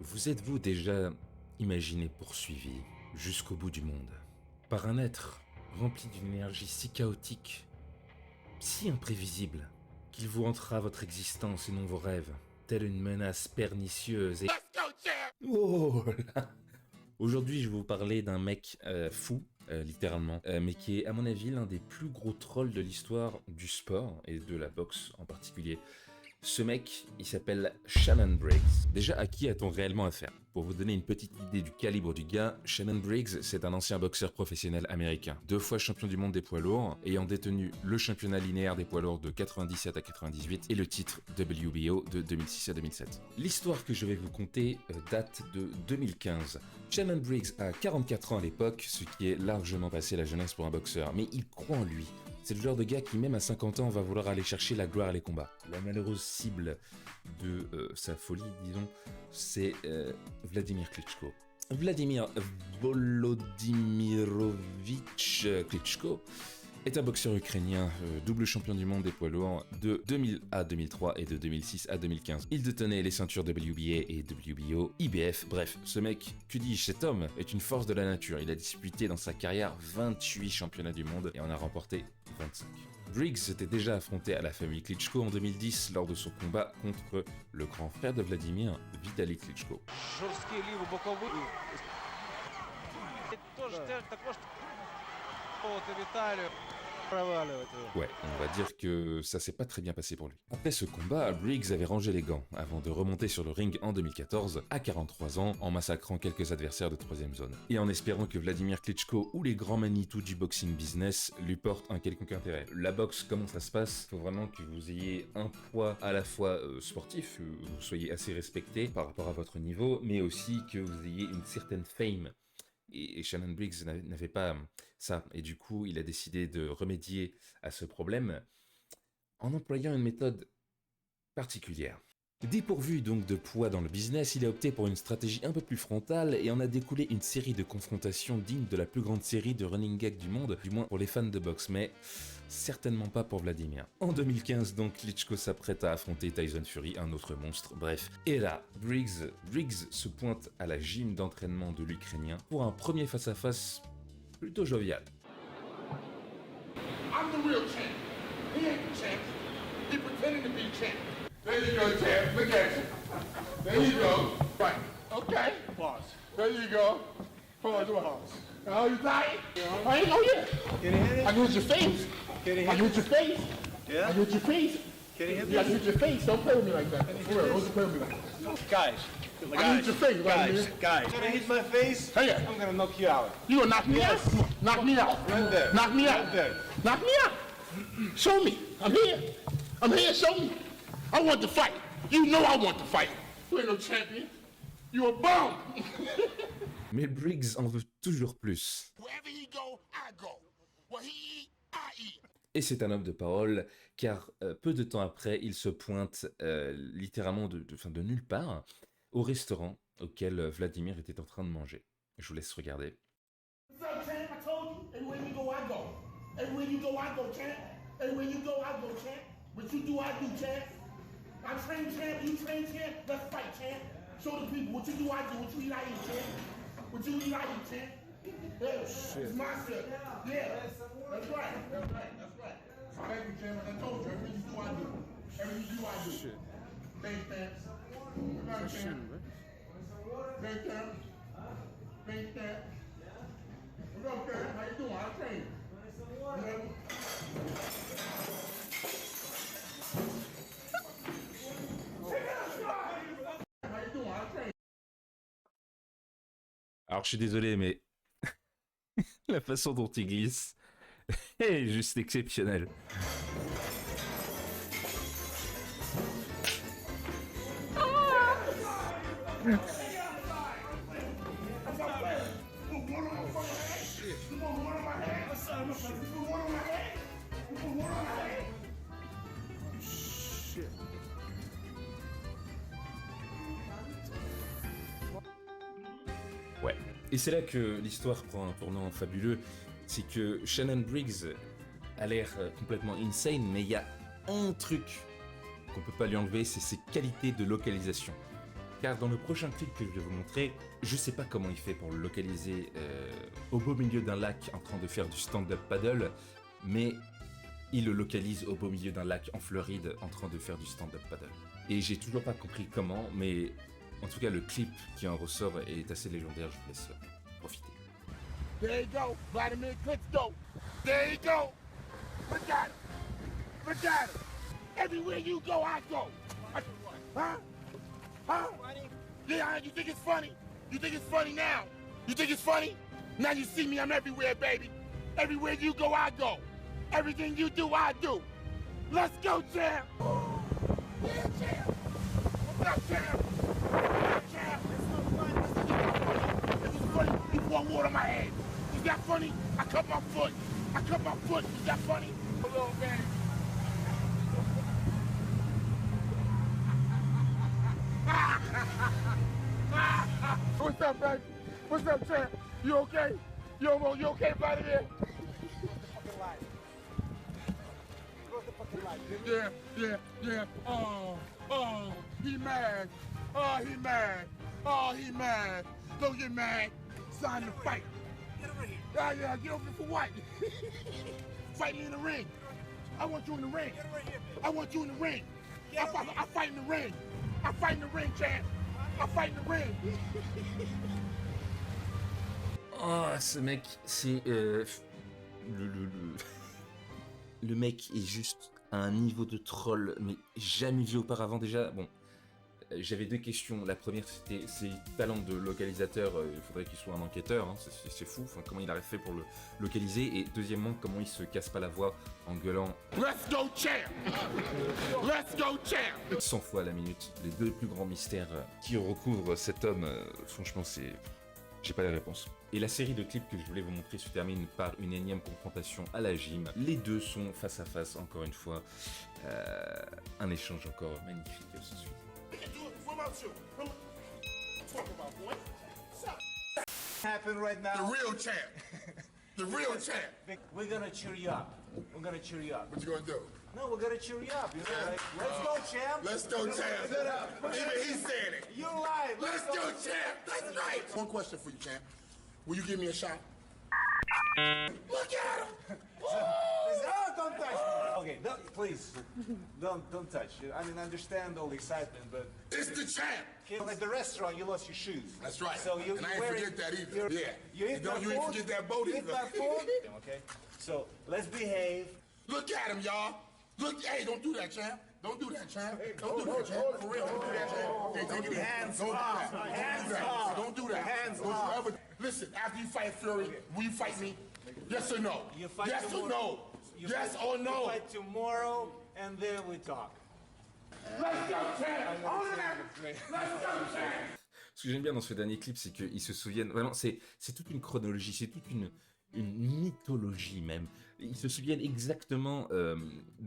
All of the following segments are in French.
Vous êtes-vous déjà imaginé poursuivi jusqu'au bout du monde par un être rempli d'une énergie si chaotique, si imprévisible, qu'il vous hantera votre existence et non vos rêves, telle une menace pernicieuse et... Oh là. Aujourd'hui, je vais vous parler d'un mec fou, littéralement, mais qui est à mon avis l'un des plus gros trolls de l'histoire du sport et de la boxe en particulier. Ce mec, il s'appelle Shannon Briggs. Déjà, à qui a-t-on réellement affaire? Pour vous donner une petite idée du calibre du gars, Shannon Briggs, c'est un ancien boxeur professionnel américain, 2 fois champion du monde des poids lourds, ayant détenu le championnat linéaire des poids lourds de 97 à 98 et le titre WBO de 2006 à 2007. L'histoire que je vais vous conter date de 2015. Shannon Briggs a 44 ans à l'époque, ce qui est largement passé la jeunesse pour un boxeur, mais il croit en lui. C'est le genre de gars qui, même à 50 ans, va vouloir aller chercher la gloire et les combats. La malheureuse cible de sa folie, disons, c'est Vladimir Klitschko. Vladimir Volodimirovitch Klitschko est un boxeur ukrainien, double champion du monde des poids lourds de 2000 à 2003 et de 2006 à 2015. Il détenait les ceintures WBA et WBO, IBF, bref, ce mec, que dis-je, cet homme est une force de la nature. Il a disputé dans sa carrière 28 championnats du monde et en a remporté 25. Briggs s'était déjà affronté à la famille Klitschko en 2010 lors de son combat contre le grand frère de Vladimir, Vitali Klitschko. Ouais, on va dire que ça s'est pas très bien passé pour lui. Après ce combat, Briggs avait rangé les gants avant de remonter sur le ring en 2014, à 43 ans, en massacrant quelques adversaires de 3ème zone. Et en espérant que Vladimir Klitschko ou les grands Manitou du boxing business lui portent un quelconque intérêt. La boxe, comment ça se passe? Faut vraiment que vous ayez un poids à la fois sportif, que vous soyez assez respecté par rapport à votre niveau, mais aussi que vous ayez une certaine fame. Et Shannon Briggs n'avait pas ça. Et du coup, il a décidé de remédier à ce problème en employant une méthode particulière. Dépourvu donc de poids dans le business, il a opté pour une stratégie un peu plus frontale et en a découlé une série de confrontations dignes de la plus grande série de running gags du monde, du moins pour les fans de boxe, mais certainement pas pour Vladimir. En 2015 donc, Klitschko s'apprête à affronter Tyson Fury, un autre monstre, bref. Et là, Briggs se pointe à la gym d'entraînement de l'Ukrainien pour un premier face-à-face plutôt jovial. I'm the real champ. He ain't the champ. He pretending to be champ. There you go, champ. Look at you. There you go. Right. Okay. Pause. There you go. Pause. Pause. Oh, you tired? Yeah. I ain't know yet. Can he hit it? I use your face. Can he I hit use your face. Yeah? I use your face. Can he hit You gotta this? use your face. Don't play with me like that. For real. Don't play with me like that. Guys. I use your face right Guys. here. Guys. Gonna hit my face? Hey. I'm gonna knock you out. You gonna knock me out? Knock me out. Right there. Knock me out. Right there. Knock me out. Show me. I'm here. I'm here. Show me. I want to fight. You know I want to fight. You ain't no champion. You a bum. Mais Briggs en veut toujours plus. Wherever he go, I go. What he eat, I eat. Et c'est un homme de parole, car peu de temps après, il se pointe littéralement de nulle part au restaurant auquel Vladimir était en train de manger. Je vous laisse regarder. What's up, champ? I told you. Everywhere you go, I go. Everywhere you go, I go, champ. Everywhere you go, I go, champ. What you do, I do, champ. I train champ, you train champ. Let's fight, champ. Show the people what you do, I do. What you eat, I eat, champ. What you eat, I eat, champ. Yeah, it's my shit. Yeah, that's right. That's right. That's right. Thank you, champ. I told you, everything you do, I do. Everything you do, I do. Shit. Thanks, champ. Good night, champ. Thanks, champ. Thanks, champ. What's up, champ? How you doing? I train you. How you doing? I train you. Alors je suis désolé, mais la façon dont il glisse est juste exceptionnelle. Ouais. Et c'est là que l'histoire prend un tournant fabuleux. C'est que Shannon Briggs a l'air complètement insane, mais il y a un truc qu'on peut pas lui enlever, c'est ses qualités de localisation. Car dans le prochain clip que je vais vous montrer, je sais pas comment il fait pour le localiser au beau milieu d'un lac en train de faire du stand-up paddle, mais il le localise au beau milieu d'un lac en Floride en train de faire du stand-up paddle. Et j'ai toujours pas compris comment, mais en tout cas le clip qui en ressort est assez légendaire, je vous laisse profiter. There you go. Vladimir Klitschko. There you go. Look at him. Look at him. Everywhere you go, I go. Huh? Huh? Funny? Yeah, you think it's funny? You think it's funny now? You think it's funny? Now you see me, I'm everywhere, baby. Everywhere you go, I go. Everything you do, I do. Let's go, champ. Yeah, champ. What's up, champ? What's up, champ? It's no fun. It was funny. You pour water on my head. Is that funny? I cut my foot. I cut my foot. Is that funny? A little man. What's up, baby? What's up, champ? You okay? You okay, buddy? Yeah. Oh, he mad. Oh, he mad. Oh, he mad. Don't get mad. Sign the fight. Get over here. Yeah, get over here for what? Fight me in the ring. I want you in the ring. Get over here, bitch. I want you in the ring. Get over I fight in the ring. I fight in the ring, champ. I fight in the ring. Oh, ce mec, c'est... Le mec est juste à un niveau de troll, mais jamais vu auparavant déjà. Bon, j'avais deux questions. La première, c'était ses talents de localisateur. Il faudrait qu'il soit un enquêteur, hein, c'est fou. Enfin, comment il aurait fait pour le localiser. Et deuxièmement, comment il se casse pas la voix en gueulant Let's go, champ. Let's go, champ. 100 fois à la minute. Les deux plus grands mystères qui recouvrent cet homme, franchement, c'est... J'ai pas les réponses. Et la série de clips que je voulais vous montrer se termine par une énième confrontation à la gym. Les deux sont face à face, encore une fois. Un échange encore magnifique se suit. What about you? Talk about, boy. Happen right The now. real champ. The real champ. We're gonna cheer you up. We're gonna cheer you up. What you gonna do? No, we're gonna cheer you up. You know, like, let's go, champ. Let's go, champ. Even he said it. You lied. Let's go, champ. That's right. One question for you, champ. Will you give me a shot? Look at him. Oh, don't touch me. Okay, please, don't touch. I mean, I understand all the excitement, but It's the champ. at the restaurant, you lost your shoes. That's right. So you And I ain't wearing- forget that either. you're- Yeah. You And eat don't my you ain't food? forget that boat You eat either. my food? Okay. So let's behave. Look at him, y'all. Look, hey, don't do that, champ. Don't do that, champ. Don't do that, champ. For real, don't do that, champ. Can't take any hands. Don't do that. Don't do that. Don't do that. Hands Don't off. you ever listen. After you fight Fury, will you fight me? Yes or no? You fight Yes or tomorrow. no? You Yes fight- or You no? fight tomorrow, and then we talk. Let's go, champ. On that. Let's go, champ. Ce que j'aime bien dans ce dernier clip, c'est qu'ils se souviennent... Vraiment, c'est toute une chronologie, c'est toute une mythologie même. Ils se souviennent exactement,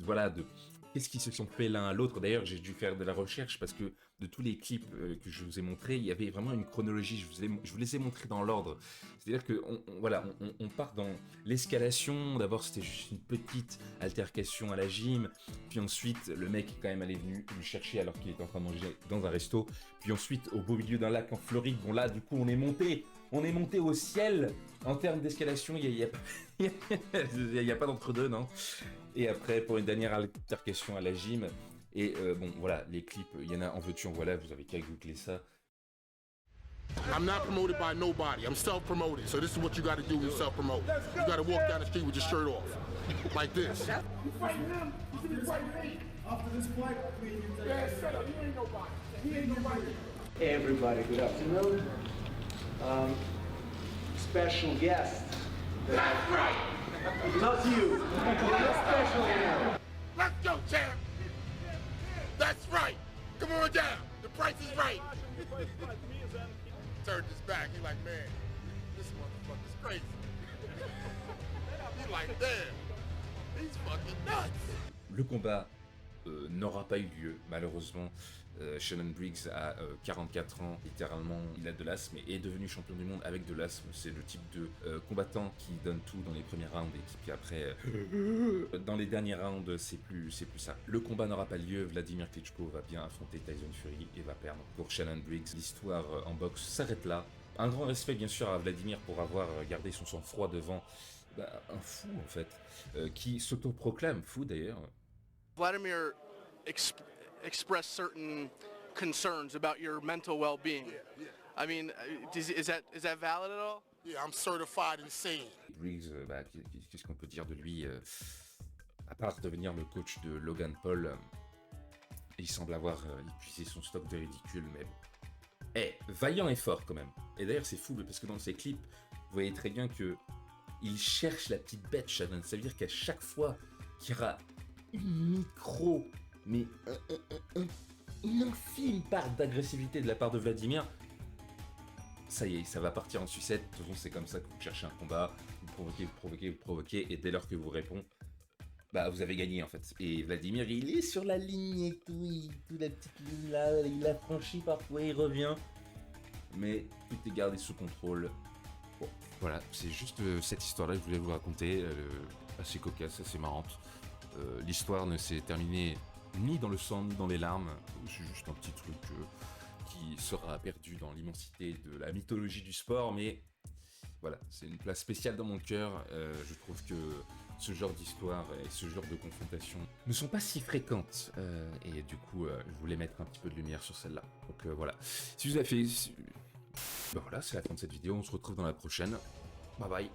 voilà, de qu'est-ce qu'ils se sont fait l'un à l'autre. D'ailleurs, j'ai dû faire de la recherche parce que de tous les clips que je vous ai montrés, il y avait vraiment une chronologie. Je vous les ai montrés dans l'ordre. C'est-à-dire que on part dans l'escalation. D'abord, c'était juste une petite altercation à la gym. Puis ensuite, le mec est quand même allé venu le chercher alors qu'il était en train de manger dans un resto. Puis ensuite, au beau milieu d'un lac en Floride. Bon là, du coup, on est monté au ciel en termes d'escalation. Il y a pas d'entre-deux, non. Et après, pour une dernière altercation à la gym. Et bon, voilà, les clips, il y en a en veux-tu, en voilà, vous avez qu'à googler ça. I'm not promoted by nobody. I'm self-promoted. So this is what you got to do when you self-promote. You got to walk down the street with your shirt off, like this. You fighting him? You should be fighting me. After this fight, please. Yeah, shut up. You ain't nobody. He ain't nobody. Hey everybody, good afternoon. Special guest. That's right. Not you. You're special now. Let's go, champ. That's right. Come on down. The price is right. Turned his back. He like, man, this motherfucker's crazy. He like, damn, he's fucking nuts. Le combat n'aura pas eu lieu, malheureusement. Shannon Briggs a 44 ans, littéralement, il a de l'asthme et est devenu champion du monde avec de l'asthme. C'est le type de combattant qui donne tout dans les premiers rounds et qui après, dans les derniers rounds, c'est plus ça. Le combat n'aura pas lieu, Vladimir Klitschko va bien affronter Tyson Fury et va perdre. Pour Shannon Briggs, l'histoire en boxe s'arrête là. Un grand respect bien sûr à Vladimir pour avoir gardé son sang-froid devant un fou en fait, qui s'autoproclame fou d'ailleurs. Vladimir expressed certain concerns about your mental well-being. I mean, is that valid at all? Yeah, I'm certified insane. Briggs, qu'est-ce qu'on peut dire de lui à part devenir le coach de Logan Paul, il semble avoir épuisé son stock de ridicule, mais vaillant et fort quand même. Et d'ailleurs c'est fou parce que dans ces clips, vous voyez très bien que il cherche la petite bête Shannon. Ça veut dire qu'à chaque fois qu'il y aura une micro, mais une infime part d'agressivité de la part de Vladimir, ça y est, ça va partir en sucette. De toute façon, c'est comme ça que vous cherchez un combat, vous provoquez, et dès lors que vous répondez, vous avez gagné en fait. Et Vladimir, il est sur la ligne et tout la petite ligne là, il a franchi parfois, il revient, mais tout est gardé sous contrôle. Bon, voilà, c'est juste cette histoire-là que je voulais vous raconter, assez cocasse, assez marrante. L'histoire ne s'est terminée ni dans le sang ni dans les larmes, c'est juste un petit truc qui sera perdu dans l'immensité de la mythologie du sport, mais voilà, c'est une place spéciale dans mon cœur. Je trouve que ce genre d'histoire et ce genre de confrontation ne sont pas si fréquentes, et du coup je voulais mettre un petit peu de lumière sur celle-là. Donc voilà, si vous avez fait... voilà, c'est la fin de cette vidéo, on se retrouve dans la prochaine. Bye bye.